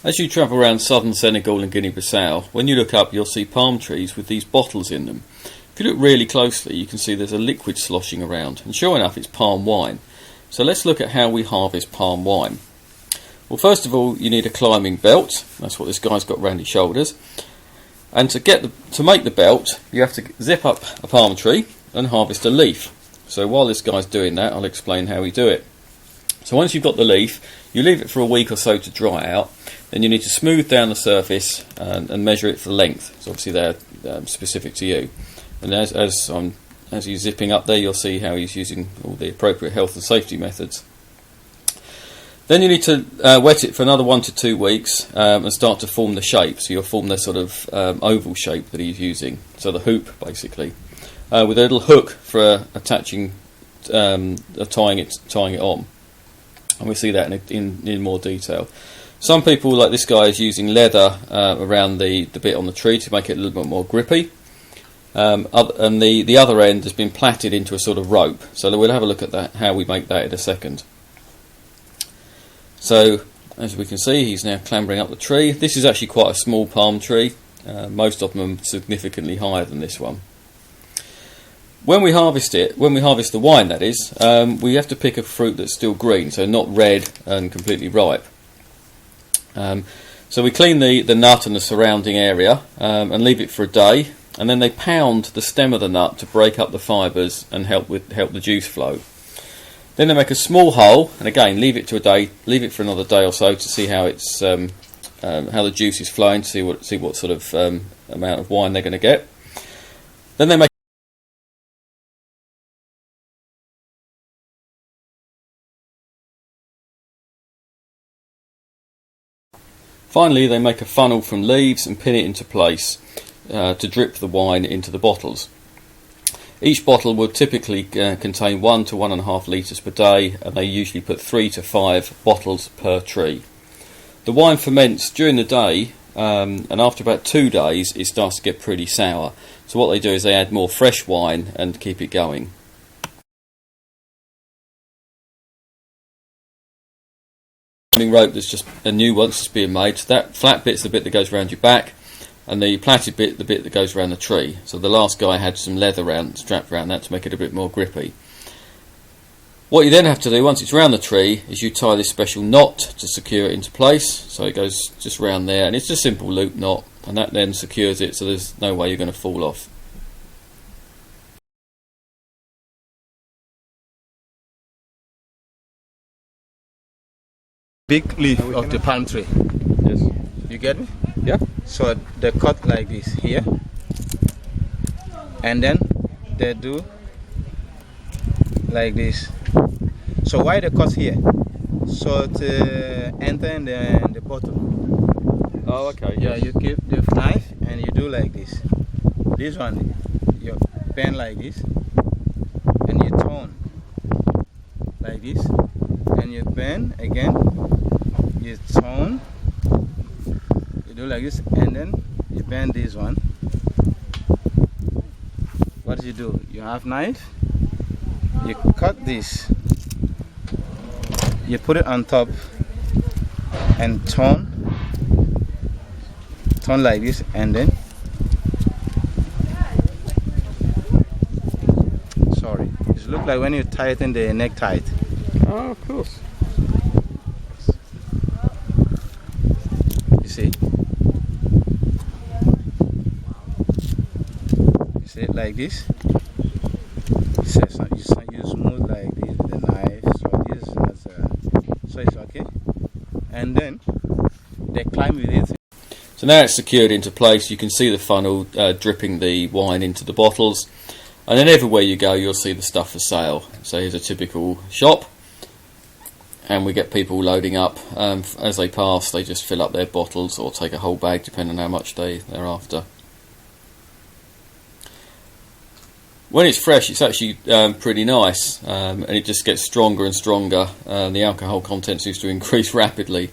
As you travel around southern Senegal and Guinea Bissau, when you look up you'll see palm trees with these bottles in them. If you look really closely you can see there's a liquid sloshing around, and sure enough it's palm wine. So let's look at how we harvest palm wine. Well, first of all you need a climbing belt. That's what this guy's got around his shoulders. And to make the belt you have to zip up a palm tree and harvest a leaf. So while this guy's doing that I'll explain how we do it. So once you've got the leaf, you leave it for a week or so to dry out. Then you need to smooth down the surface and measure it for length. So obviously they're specific to you. And as he's zipping up there, you'll see how he's using all the appropriate health and safety methods. Then you need to wet it for another 1 to 2 weeks and start to form the shape. So you'll form the sort of oval shape that he's using. So the hoop, basically, with a little hook for attaching, tying it on. And we see that in more detail. Some people, like this guy, is using leather around the bit on the tree to make it a little bit more grippy. And the other end has been plaited into a sort of rope. So we'll have a look at that, how we make that in a second. So, as we can see, he's now clambering up the tree. This is actually quite a small palm tree. Most of them are significantly higher than this one. When we harvest the wine that is, we have to pick a fruit that's still green, so not red and completely ripe. So we clean the nut and the surrounding area and leave it for a day, and then they pound the stem of the nut to break up the fibres and help the juice flow. Then they make a small hole, and again leave it for another day or so to see how it's how the juice is flowing, to see what sort of amount of wine they're going to get. Then they make Finally, they make a funnel from leaves and pin it into place to drip the wine into the bottles. Each bottle will typically contain 1 to 1.5 litres per day, and they usually put 3 to 5 bottles per tree. The wine ferments during the day, and after about 2 days it starts to get pretty sour. So what they do is they add more fresh wine and keep it going. Rope that's just a new one that's being made. So that flat bit's the bit that goes around your back, and the plaited bit the bit that goes around the tree. So the last guy had some leather strapped around that to make it a bit more grippy. What you then have to do once it's around the tree is you tie this special knot to secure it into place. So it goes just around there, and it's just a simple loop knot, and that then secures it so there's no way you're going to fall off. Big leaf of the palm tree. Yes. You get me? Yeah. So they cut like this here, and then they do like this. So why they cut here? So to enter in the bottle. Oh, okay. Yeah, yes. you keep the knife and you do like this. This one, you bend like this, and you turn like this, and you bend again. You turn, you do like this, and then you bend this one. What do? You have knife, you cut this, you put it on top, and turn like this, and then it looks like when you tighten the necktie. Oh, of course. See it like this. You smooth like this with the knife, so it's okay. And then they climb with it. So now it's secured into place. You can see the funnel dripping the wine into the bottles, and then everywhere you go you'll see the stuff for sale. So here's a typical shop, and we get people loading up. As they pass they just fill up their bottles or take a whole bag depending on how much they're after. When it's fresh it's actually pretty nice, and it just gets stronger and stronger. The alcohol content seems to increase rapidly.